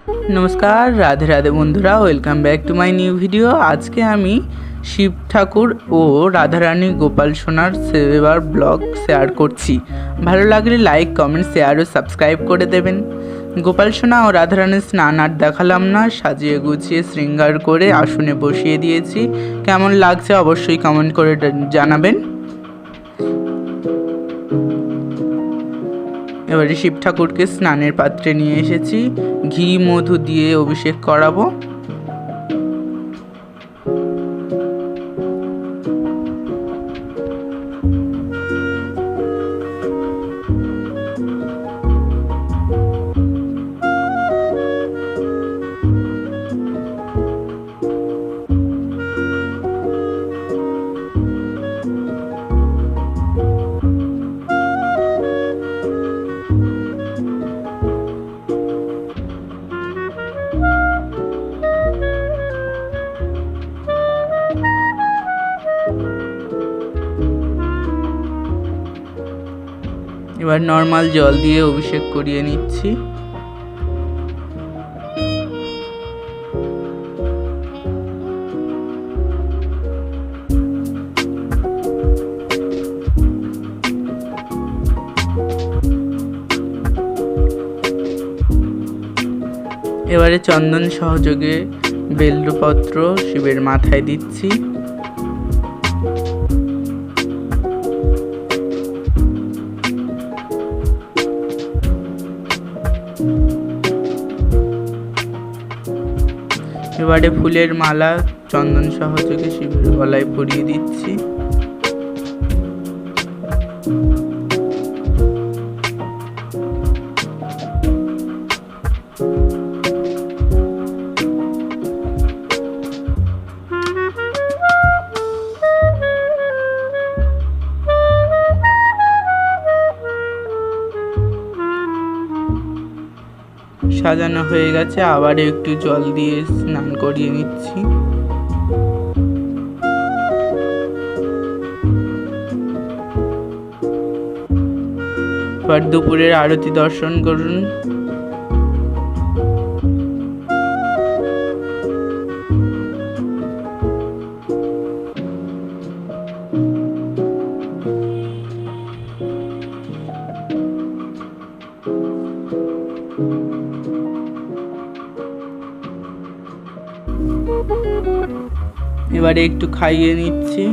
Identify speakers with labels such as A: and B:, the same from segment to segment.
A: नमस्कार राधे राधे बंधुरा welcome back to my new video. आज के आमी शिव ठाकुर और राधा रानी गोपाल सोनार सेवार ब्लग शेयर करছি। ভালো লাগলে लाइक कमेंट शेयर और सबस्क्राइब করে দেবেন। গোপাল সোনা ও রাধা রানীর স্নান আর দেখালাম না, সাজিয়ে গুছিয়ে শৃঙ্গার করে আসনে বসিয়ে দিয়েছি। কেমন লাগছে অবশ্যই কমেন্ট করে জানাবেন। এবারে শিব ঠাকুরকে স্নানের পাত্রে নিয়ে এসেছি, ঘি মধু দিয়ে অভিষেক করাবো। এবার নর্মাল জল দিয়ে অভিষেক করিয়ে নিচ্ছি। এবারে চন্দন সহযোগে বেলপত্র শিবের মাথায় দিচ্ছি। এবারে ফুলের মালা চন্দন সহযোগে শিবের গলায় পরিয়ে দিচ্ছি। সাজানো হয়ে গেছে, আবার একটু জল দিয়ে স্নান করিয়ে নিচ্ছি। এবার দুপুরের আরতি দর্শন করুন। এবারে একটু খাইয়ে নিচ্ছি।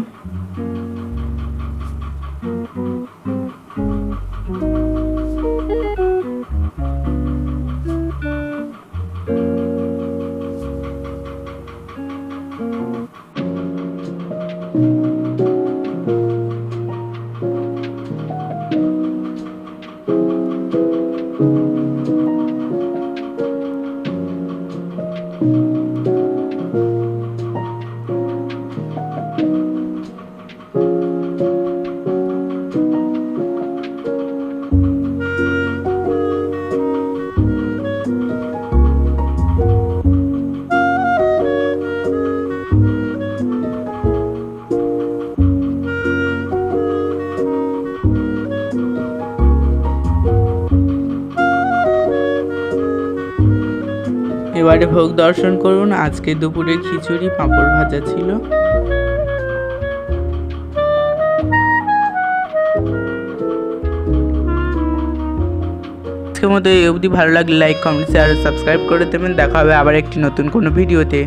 A: এবারে ভোগ দর্শন করুন। আজকে দুপুরে খিচুড়ি পাঁপড় ভাজা ছিল। আজকের মতো এই অবধি। ভালো লাগলে লাইক কমেন্ট শেয়ার সাবস্ক্রাইব করে দেবেন। দেখা হবে আবার একটি নতুন কোনো ভিডিওতে।